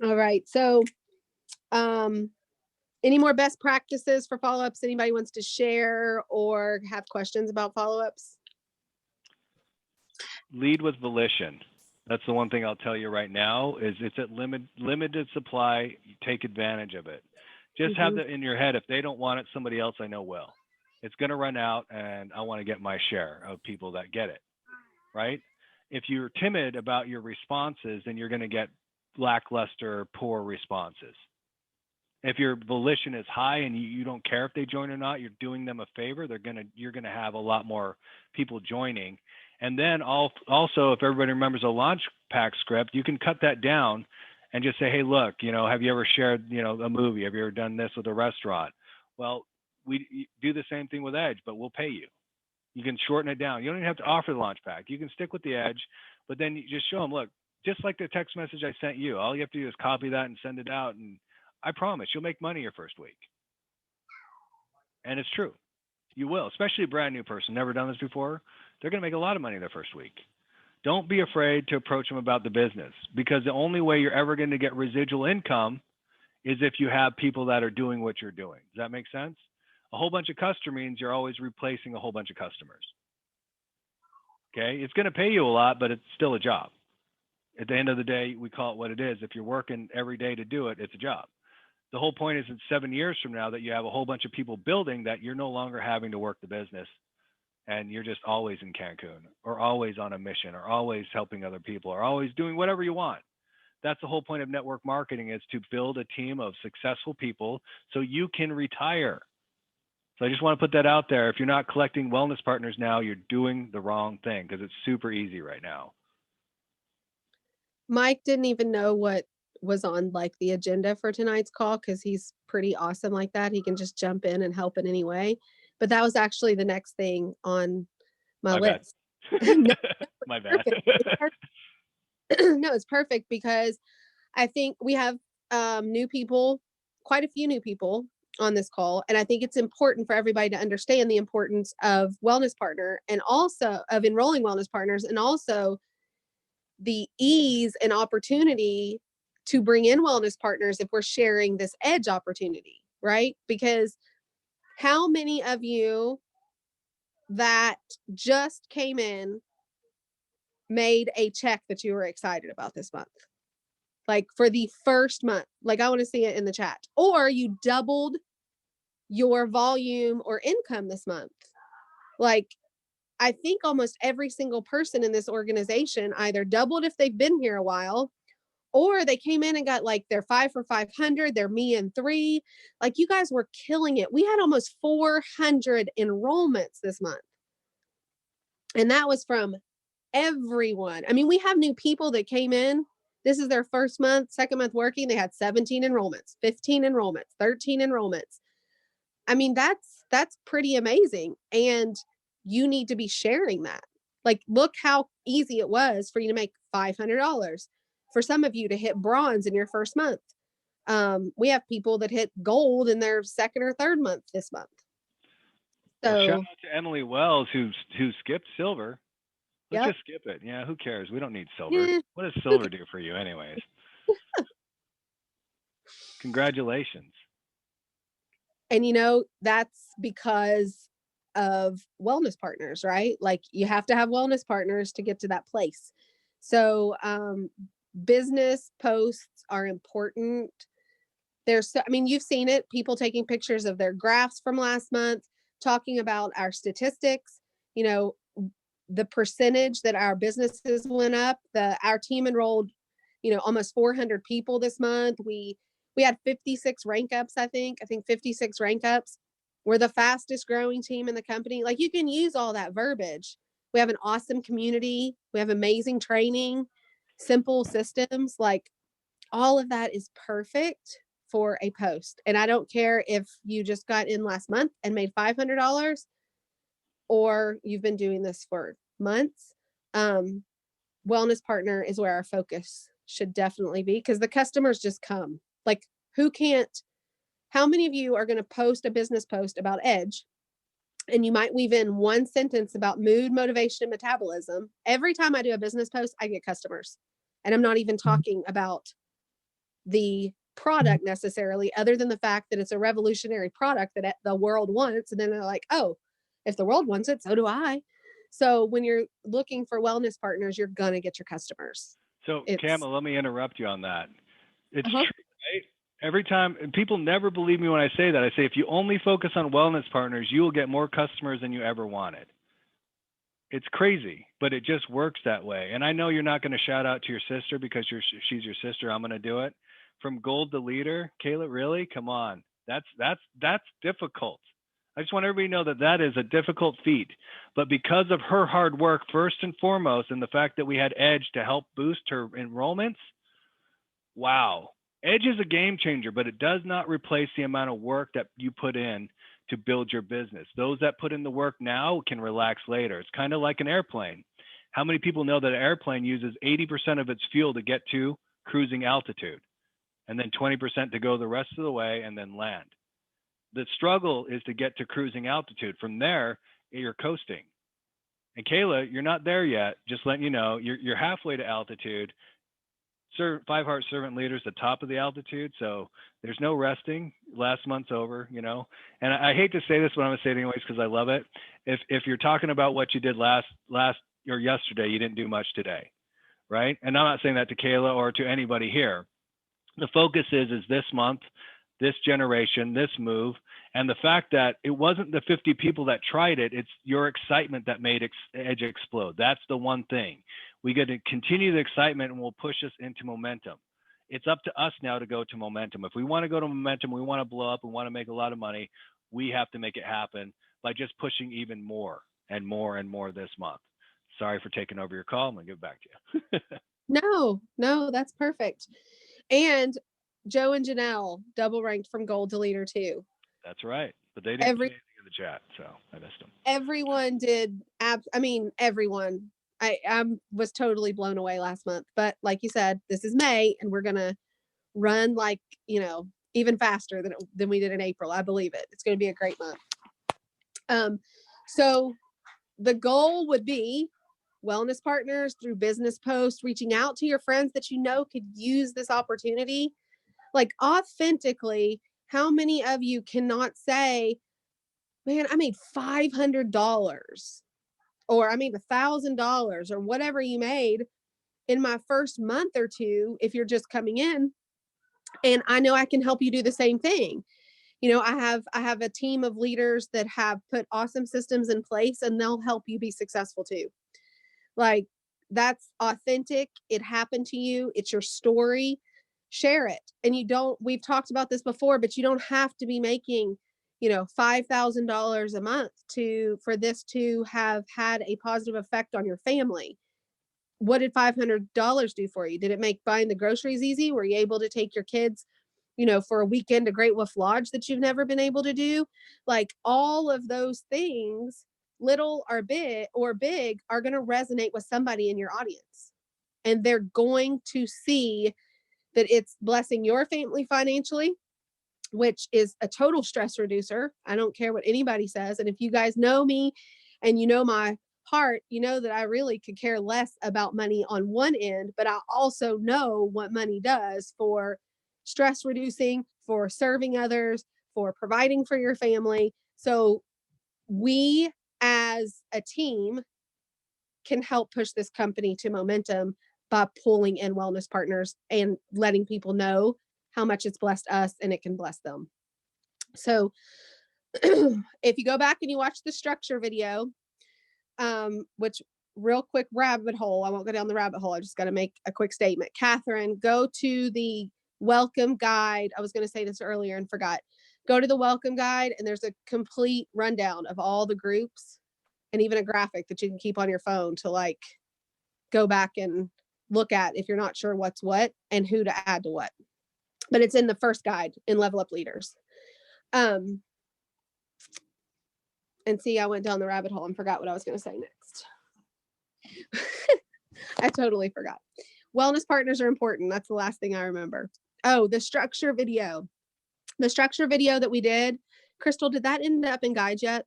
all right. So any more best practices for follow-ups anybody wants to share or have questions about follow-ups? Lead with volition. That's the one thing I'll tell you right now is it's at limited supply. You take advantage of it. Just have that in your head. If they don't want it, somebody else I know will. It's going to run out and I want to get my share of people that get it. Right? If you're timid about your responses, then you're going to get lackluster, poor responses. If your volition is high and you don't care if they join or not, you're doing them a favor. You're going to have a lot more people joining. And then also, if everybody remembers a launch pack script, you can cut that down and just say, hey, look, have you ever shared, a movie? Have you ever done this with a restaurant? Well, we do the same thing with Edge, but we'll pay you. You can shorten it down. You don't even have to offer the launch pack. You can stick with the Edge, but then you just show them, look, just like the text message I sent you, all you have to do is copy that and send it out. And I promise you'll make money your first week. And it's true. You will, especially a brand new person, never done this before. They're going to make a lot of money their first week. Don't be afraid to approach them about the business because the only way you're ever going to get residual income is if you have people that are doing what you're doing. Does that make sense? A whole bunch of customers means you're always replacing a whole bunch of customers. Okay. It's going to pay you a lot, but it's still a job. At the end of the day, we call it what it is. If you're working every day to do it, it's a job. The whole point is in 7 years from now that you have a whole bunch of people building that you're no longer having to work the business and you're just always in Cancun or always on a mission or always helping other people or always doing whatever you want. That's the whole point of network marketing is to build a team of successful people so you can retire. So I just want to put that out there. If you're not collecting wellness partners now, you're doing the wrong thing because it's super easy right now. Mike didn't even know what was on like the agenda for tonight's call because he's pretty awesome like that. He can just jump in and help in any way. But that was actually the next thing on my list. No, My bad. no, it's perfect because I think we have new people, quite a few new people on this call. And I think it's important for everybody to understand the importance of wellness partner and also of enrolling wellness partners and also the ease and opportunity to bring in wellness partners if we're sharing this Edge opportunity, right? Because how many of you that just came in made a check that you were excited about this month? Like for the first month, like I want to see it in the chat. Or you doubled your volume or income this month. Like I think almost every single person in this organization either doubled if they've been here a while, or they came in and got like their 5 for 500, their me and 3. Like you guys were killing it. We had almost 400 enrollments this month. And that was from everyone. I mean, we have new people that came in. This is their first month, second month working. They had 17 enrollments, 15 enrollments, 13 enrollments. I mean, that's pretty amazing. And you need to be sharing that. Like, look how easy it was for you to make $500. For some of you to hit bronze in your first month. We have people that hit gold in their second or third month this month. So Well, shout out to Emily Wells who skipped silver. Let's Yep. just skip it. Yeah, who cares? We don't need silver. Yeah. What does silver do for you anyways? Congratulations. And that's because of wellness partners, right? Like you have to have wellness partners to get to that place. So business posts are important. You've seen it, people taking pictures of their graphs from last month, talking about our statistics, the percentage that our businesses went up. Our team enrolled, almost 400 people this month. We had 56 rank ups, I think 56 rank ups. We're the fastest growing team in the company. Like you can use all that verbiage. We have an awesome community. We have amazing training, simple systems. Like all of that is perfect for a post. And I don't care if you just got in last month and made $500 or you've been doing this for months. Wellness partner is where our focus should definitely be, because the customers just come. Like how many of you are going to post a business post about Edge and you might weave in one sentence about mood, motivation, and metabolism? Every time I do a business post, I get customers. And I'm not even talking about the product necessarily, other than the fact that it's a revolutionary product that the world wants. And then they're like, oh, if the world wants it, so do I. So when you're looking for wellness partners, you're going to get your customers. So Camilla, let me interrupt you on that. It's true, right? Every time, and people never believe me when I say that. I say, if you only focus on wellness partners, you will get more customers than you ever wanted. It's crazy, but it just works that way. And I know you're not going to shout out to your sister because she's your sister. I'm going to do it. From gold to leader, Kayla, really? Come on. That's difficult. I just want everybody to know that is a difficult feat. But because of her hard work, first and foremost, and the fact that we had Edge to help boost her enrollments, wow. Edge is a game changer, but it does not replace the amount of work that you put in to build your business. Those that put in the work now can relax later. It's kind of like an airplane. How many people know that an airplane uses 80% of its fuel to get to cruising altitude, and then 20% to go the rest of the way and then land? The struggle is to get to cruising altitude. From there, you're coasting. And Kayla, you're not there yet. Just letting you know, you're halfway to altitude. 5 Heart Servant Leader is the top of the altitude, so there's no resting. Last month's over, And I hate to say this, but I'm gonna say it anyways because I love it. If you're talking about what you did last or yesterday, you didn't do much today, right? And I'm not saying that to Kayla or to anybody here. The focus is this month, this generation, this move, and the fact that it wasn't the 50 people that tried it, it's your excitement that made Edge explode. That's the one thing. We got to continue the excitement and we'll push us into momentum. It's up to us now to go to momentum. If we want to go to momentum, we want to blow up, we want to make a lot of money, we have to make it happen by just pushing even more and more and more this month. Sorry for taking over your call. I'm going to give it back to you. No, that's perfect. And Joe and Janelle double ranked from gold to leader too. That's right. But they didn't say anything in the chat, so I missed them. Everyone did. Everyone. I was totally blown away last month. But like you said, this is May and we're going to run like, even faster than we did in April. I believe it. It's going to be a great month. So the goal would be wellness partners through business posts, reaching out to your friends that could use this opportunity. Like authentically, how many of you cannot say, man, I made $500 or I made $1,000 or whatever you made in my first month or two if you're just coming in. And I know I can help you do the same thing. You know, I have a team of leaders that have put awesome systems in place and they'll help you be successful too. Like, that's authentic. It happened to you. It's your story. Share it. And we've talked about this before, but you don't have to be making, you know, $5,000 a month for this to have had a positive effect on your family. What did $500 do for you? Did it make buying the groceries easy? Were you able to take your kids, you know, for a weekend to Great Wolf Lodge that you've never been able to do? Like, all of those things, little or big, are going to resonate with somebody in your audience. And they're going to see that it's blessing your family financially, which is a total stress reducer. I don't care what anybody says. And if you guys know me and you know my heart, you know that I really could care less about money on one end, but I also know what money does for stress reducing, for serving others, for providing for your family. So we as a team can help push this company to momentum by pulling in wellness partners and letting people know how much it's blessed us and it can bless them. So if you go back and you watch the structure video, which, real quick rabbit hole, I won't go down the rabbit hole. I just got to make a quick statement. Catherine, go to the welcome guide. I was going to say this earlier and forgot. Go to the welcome guide and there's a complete rundown of all the groups and even a graphic that you can keep on your phone to like go back and look at if you're not sure what's what and who to add to what. But it's in the first guide in Level Up Leaders. And see, I went down the rabbit hole and forgot what I was going to say next. I totally forgot. Wellness partners are important. That's the last thing I remember. Oh, the structure video. The structure video that we did, Crystal, did that end up in guide yet?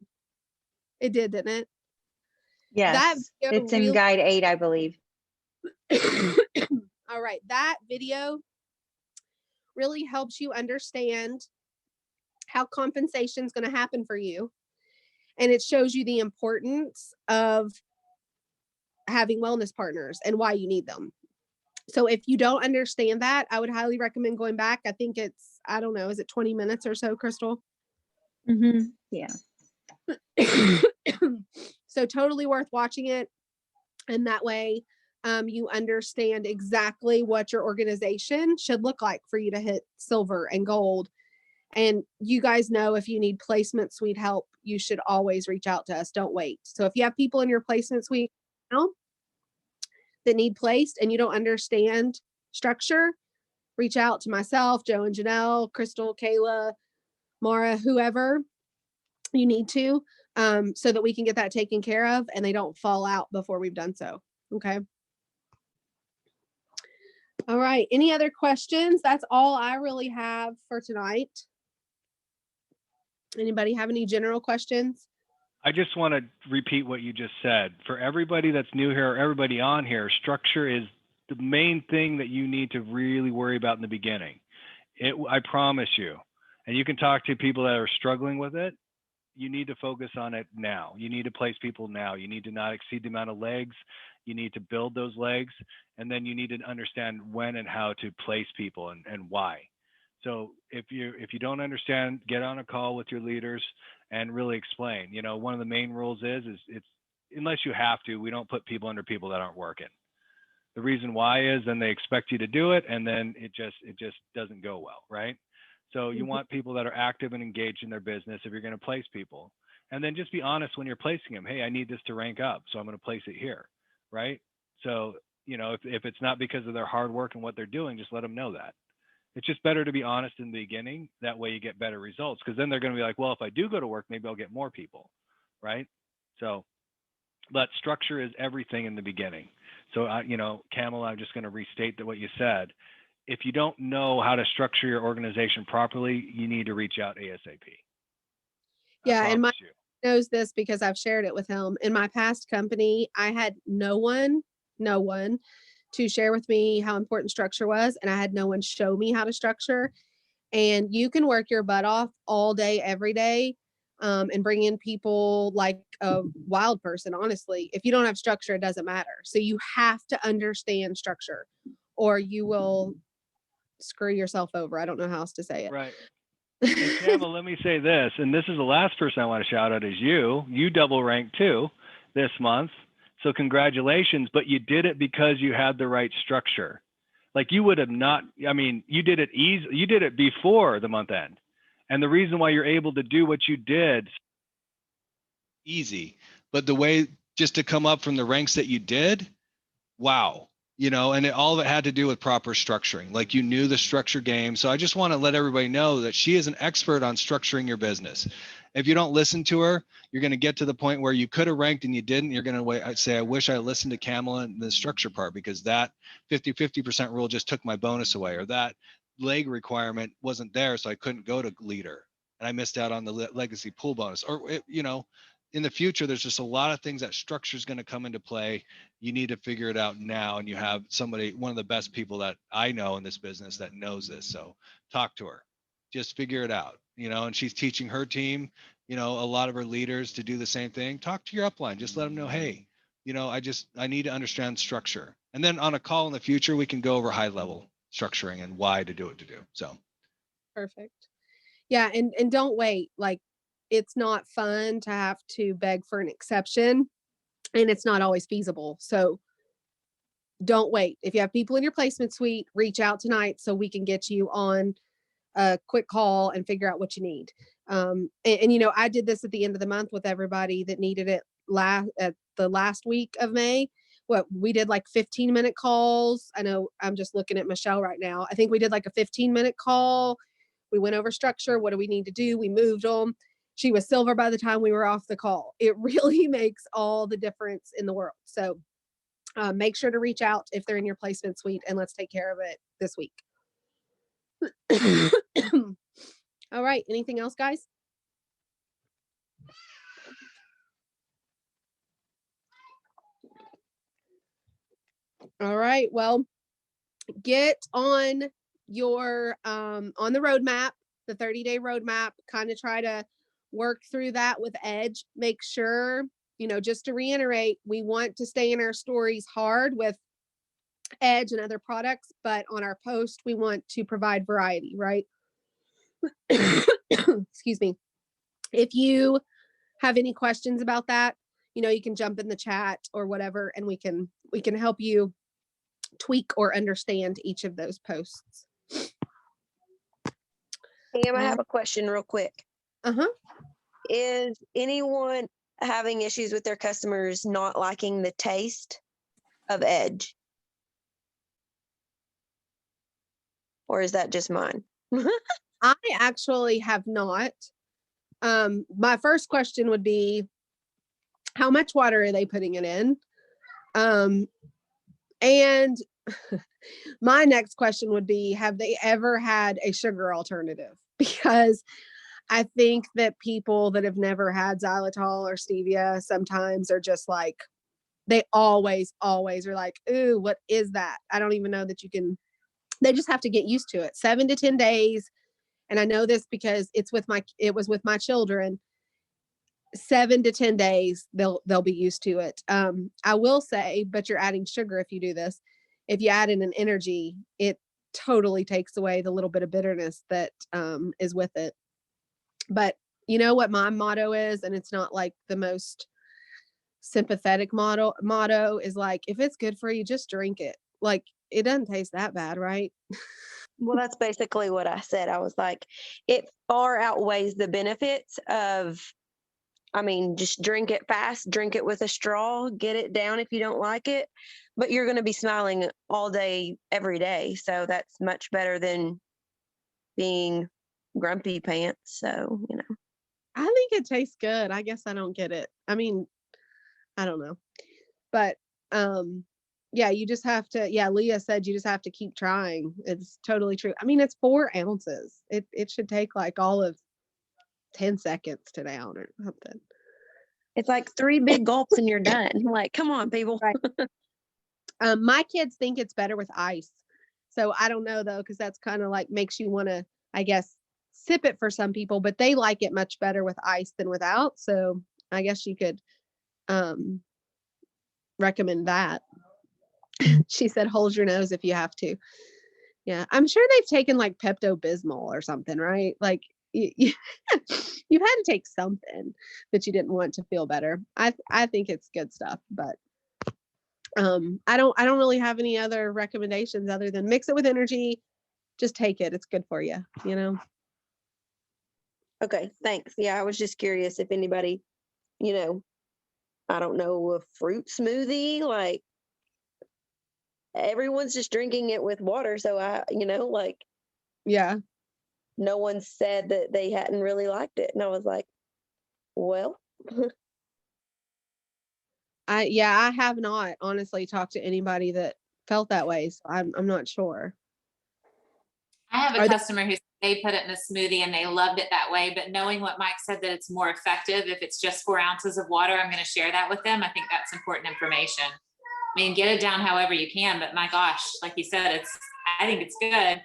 It did, didn't it? Yes, it's in guide 8, I believe. All right. That video really helps you understand how compensation is going to happen for you. And it shows you the importance of having wellness partners and why you need them. So if you don't understand that, I would highly recommend going back. I think it's, I don't know, is it 20 minutes or so, Crystal? Mm-hmm. Yeah. So totally worth watching it. And that way you understand exactly what your organization should look like for you to hit silver and gold. And you guys know, if you need placement suite help, you should always reach out to us. Don't wait. So if you have people in your placement suite now that need placed and you don't understand structure, reach out to myself, Joe and Janelle, Crystal, Kayla, Mara, whoever you need to, so that we can get that taken care of and they don't fall out before we've done so. Okay. All right. Any other questions? That's all I really have for tonight. Anybody have any general questions? I just want to repeat what you just said. For everybody that's new here, or everybody on here, structure is the main thing that you need to really worry about in the beginning. I promise you. And you can talk to people that are struggling with it. You need to focus on it now. You need to place people now. You need to not exceed the amount of legs. You need to build those legs. And then you need to understand when and how to place people and why. So if you don't understand, get on a call with your leaders and really explain. You know, one of the main rules is it's unless you have to, we don't put people under people that aren't working. The reason why is then they expect you to do it and then it just doesn't go well, right? So you want people that are active and engaged in their business if you're going to place people. And then just be honest when you're placing them. Hey, I need this to rank up, so I'm going to place it here, right? So, you know, if it's not because of their hard work and what they're doing, just let them know that. It's just better to be honest in the beginning. That way you get better results, because then they're going to be like, well, if I do go to work, maybe I'll get more people, right? So, but structure is everything in the beginning. So, you know, Camel, I'm just going to restate that what you said. If you don't know how to structure your organization properly, you need to reach out ASAP. Yeah, and Mike knows this because I've shared it with him. In my past company, I had no one to share with me how important structure was, and I had no one show me how to structure. And you can work your butt off all day, every day, and bring in people like a wild person. Honestly, if you don't have structure, it doesn't matter. So you have to understand structure or you will screw yourself over. I don't know how else to say it. Right. And Campbell, let me say this, and this is the last person I want to shout out is you. You double ranked too this month. So congratulations, but you did it because you had the right structure. Like you would have not, I mean, you did it easy. You did it before the month end. And the reason why you're able to do what you did easy, but the way just to come up from the ranks that you did, wow. You know, and all of it had to do with proper structuring. Like you knew the structure game. So I just want to let everybody know that she is an expert on structuring your business. If you don't listen to her, you're going to get to the point where you could have ranked and you didn't. You're going to wait. I'd say, I wish I listened to Kamala in the structure part because that 50% rule just took my bonus away, or that leg requirement wasn't there. So I couldn't go to leader and I missed out on the legacy pool bonus, or, you know, in the future, there's just a lot of things that structure is going to come into play. You need to figure it out now. And you have somebody, one of the best people that I know in this business that knows this. So talk to her, just figure it out, you know, and she's teaching her team, you know, a lot of her leaders to do the same thing. Talk to your upline, just let them know, hey, you know, I need to understand structure. And then on a call in the future, we can go over high level structuring and why to do what to do. So. Perfect. Yeah. And don't wait. Like, it's not fun to have to beg for an exception and it's not always feasible. So don't wait. If you have people in your placement suite, reach out tonight so we can get you on a quick call and figure out what you need. And you know, I did this at the end of the month with everybody that needed it at the last week of May. What we did like 15-minute calls. I know I'm just looking at Michelle right now. I think we did like a 15-minute call. We went over structure. What do we need to do? We moved them. She was silver by the time we were off the call. It really makes all the difference in the world. So make sure to reach out if they're in your placement suite and let's take care of it this week. All right. Anything else, guys? All right. Well, get on your on the roadmap, the 30-day roadmap, kind of try to work through that with Edge. Make sure, you know, just to reiterate, we want to stay in our stories hard with Edge and other products, but on our post, we want to provide variety, right? Excuse me. If you have any questions about that, you know, you can jump in the chat or whatever, and we can help you tweak or understand each of those posts. Pam, I have a question real quick. Uh-huh. Is anyone having issues with their customers not liking the taste of Edge? Or is that just mine? I actually have not. My first question would be, how much water are they putting it in? And my next question would be, have they ever had a sugar alternative? Because I think that people that have never had xylitol or stevia sometimes are just like, they always are like, ooh, what is that? I don't even know that you can, they just have to get used to it. 7 to 10 days. And I know this because it was with my children. 7 to 10 days, they'll be used to it. I will say, but you're adding sugar if you do this. If you add in an energy, it totally takes away the little bit of bitterness that is with it. But you know what my motto is, and it's not like the most sympathetic motto is like, if it's good for you, just drink it. Like, it doesn't taste that bad, right? Well, that's basically what I said. I was like, it far outweighs the benefits of, I mean, just drink it fast, drink it with a straw, get it down if you don't like it, but you're going to be smiling all day, every day. So that's much better than being grumpy pants. So, you know. I think it tastes good. I guess I don't get it. I mean, I don't know. But yeah, you just have to, yeah, Leah said you just have to keep trying. It's totally true. I mean, it's 4 ounces. It should take like all of 10 seconds to down or something. It's like 3 big gulps and you're done. Like, come on, people. Right. My kids think it's better with ice. So I don't know though, because that's kind of like makes you want to, I guess, sip it for some people, but they like it much better with ice than without. So I guess you could recommend that. She said, hold your nose if you have to. Yeah, I'm sure they've taken like Pepto-Bismol or something, right? Like you've had to take something that you didn't want to feel better. I think it's good stuff, but I don't really have any other recommendations other than mix it with energy. Just take it. It's good for you, you know? Okay, thanks. Yeah, I was just curious if anybody, you know, I don't know, a fruit smoothie, like everyone's just drinking it with water. So like Yeah. no one said that they hadn't really liked it. And I was like, well, I have not honestly talked to anybody that felt that way. So I'm not sure. I have Are a they- customer who they put it in a smoothie and they loved it that way. But knowing what Mike said, that it's more effective if it's just 4 ounces of water, I'm going to share that with them. I think that's important information. I mean, get it down however you can, but my gosh, like you said, I think it's good.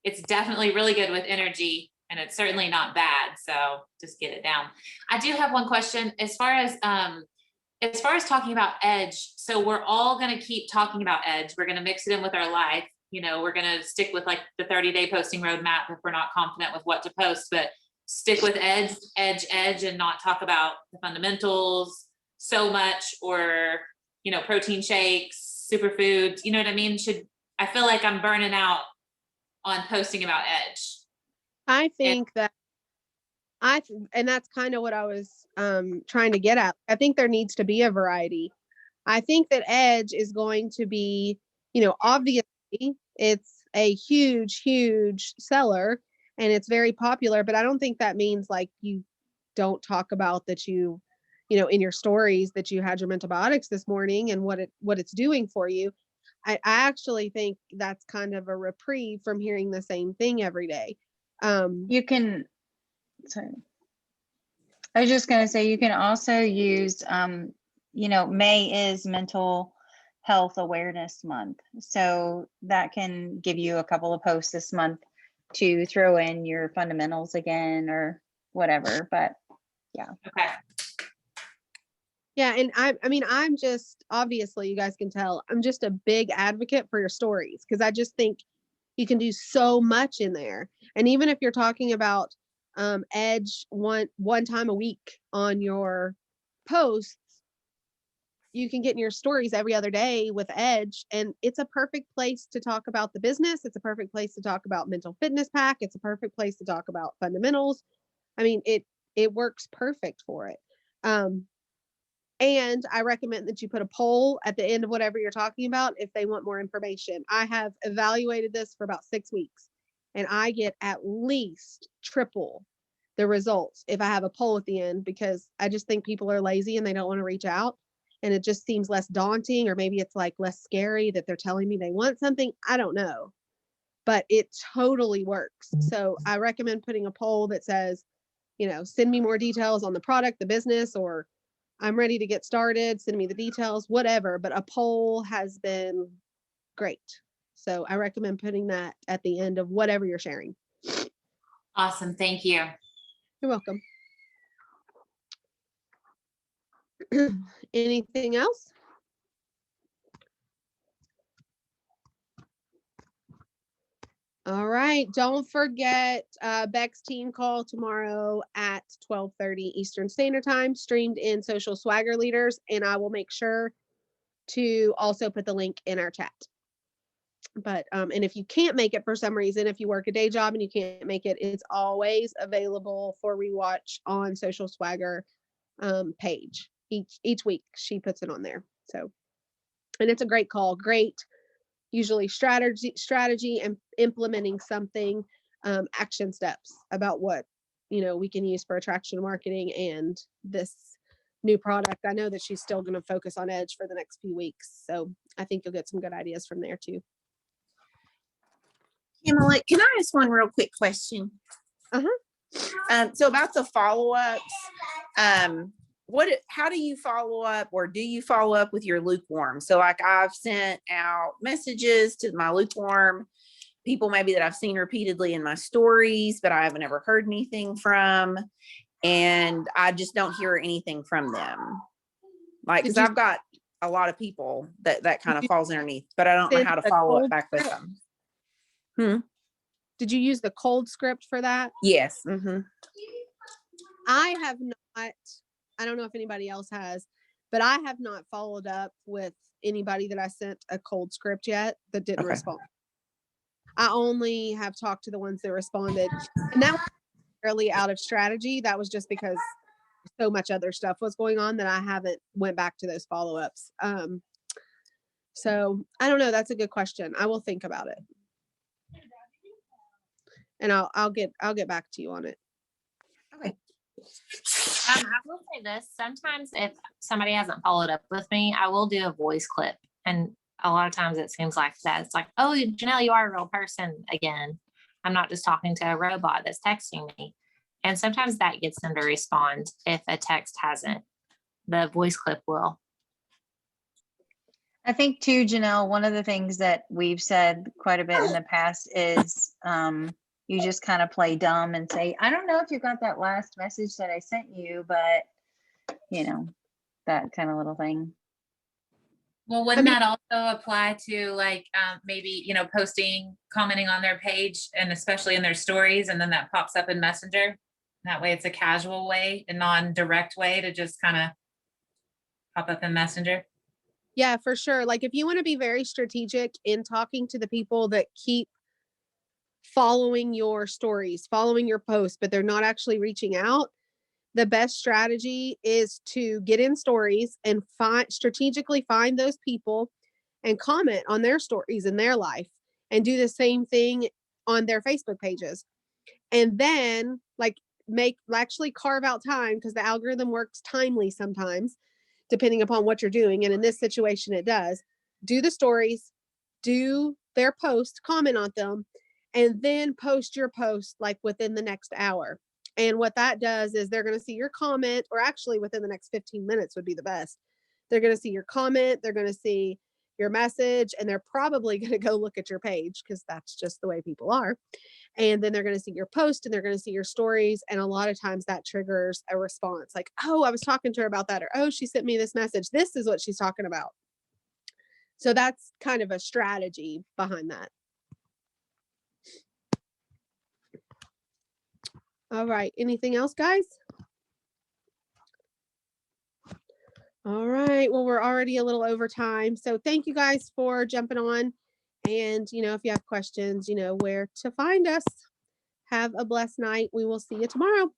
It's definitely really good with energy, and it's certainly not bad. So just get it down. I do have one question as far as talking about Edge. So we're all going to keep talking about Edge. We're going to mix it in with our life. You know, we're going to stick with like the 30-day posting roadmap if we're not confident with what to post, but stick with Edge, and not talk about the fundamentals so much, or, you know, protein shakes, superfoods, you know what I mean? I feel like I'm burning out on posting about Edge. I think and that's kind of what I was trying to get at. I think there needs to be a variety. I think that Edge is going to be, you know, obviously it's a huge, huge seller and it's very popular, but I don't think that means like you don't talk about that you know, in your stories that you had your Mentobiotics this morning and what it's doing for you. I actually think that's kind of a reprieve from hearing the same thing every day. You can, sorry. I was just going to say, you can also use, May is Mental Health Awareness Month. So that can give you a couple of posts this month to throw in your fundamentals again or whatever. But yeah. Okay. Yeah, and I mean, I'm just, obviously you guys can tell, I'm just a big advocate for your stories because I just think you can do so much in there. And even if you're talking about Edge one time a week on your posts, you can get in your stories every other day with Edge, and it's a perfect place to talk about the business. It's a perfect place to talk about mental fitness pack. It's a perfect place to talk about fundamentals. I mean, it works perfect for it. And I recommend that you put a poll at the end of whatever you're talking about if they want more information. I have evaluated this for about 6 weeks, and I get at least triple the results if I have a poll at the end, because I just think people are lazy and they don't want to reach out. And it just seems less daunting, or maybe it's like less scary that they're telling me they want something. I don't know, but it totally works. So I recommend putting a poll that says, you know, send me more details on the product, the business, or I'm ready to get started, send me the details, whatever. But a poll has been great. So I recommend putting that at the end of whatever you're sharing. Awesome. Thank you. You're welcome. Anything else? All right. Don't forget Beck's team call tomorrow at 12:30 Eastern Standard Time, streamed in Social Swagger Leaders, and I will make sure to also put the link in our chat. But and if you can't make it for some reason, if you work a day job and you can't make it, it's always available for rewatch on Social Swagger page. Each week she puts it on there. So, and it's a great call. Great, usually strategy and implementing something, action steps about what, you know, we can use for attraction marketing and this new product. I know that she's still going to focus on Edge for the next few weeks, so I think you'll get some good ideas from there too. Kimberly, can I ask one real quick question? So about the follow-ups, how do you follow up, or do you follow up with your lukewarm? So like I've sent out messages to my lukewarm people maybe that I've seen repeatedly in my stories, but I haven't ever heard anything from. And I just don't hear anything from them. Like, because I've got a lot of people that kind of falls underneath, but I don't know how to follow it back with them. Did you use the cold script for that? Yes. I have not, I don't know if anybody else has, but I have not followed up with anybody that I sent a cold script yet that didn't respond. I only have talked to the ones that responded, and that was really out of strategy. That was just because so much other stuff was going on that I haven't went back to those follow-ups. So I don't know. That's a good question. I will think about it. And I'll get back to you on it. Okay. I will say this, sometimes if somebody hasn't followed up with me, I will do a voice clip. And a lot of times it seems like that. It's like, oh, Janelle, you are a real person again. I'm not just talking to a robot that's texting me. And sometimes that gets them to respond if a text hasn't. The voice clip will. I think too, Janelle, one of the things that we've said quite a bit in the past is you just kind of play dumb and say, I don't know if you got that last message that I sent you, but you know, that kind of little thing. Well, wouldn't that also apply to like maybe, you know, posting, commenting on their page and especially in their stories, and then that pops up in Messenger? That way it's a casual way, a non-direct way to just kind of pop up in Messenger. Yeah, for sure. Like if you want to be very strategic in talking to the people that keep following your stories, following your posts, but they're not actually reaching out, the best strategy is to get in stories and strategically find those people and comment on their stories in their life, and do the same thing on their Facebook pages. And then like actually carve out time, because the algorithm works timely sometimes depending upon what you're doing. And in this situation, it does. Do the stories, do their post, comment on them, and then post your post like within the next hour. And what that does is they're going to see your comment, or actually within the next 15 minutes would be the best. They're going to see your comment, they're going to see your message, and they're probably going to go look at your page because that's just the way people are. And then they're going to see your post and they're going to see your stories. And a lot of times that triggers a response like, oh, I was talking to her about that, or oh, she sent me this message. This is what she's talking about. So that's kind of a strategy behind that. All right. Anything else, guys? All right. Well, we're already a little over time. So thank you guys for jumping on. And, you know, if you have questions, you know where to find us. Have a blessed night. We will see you tomorrow.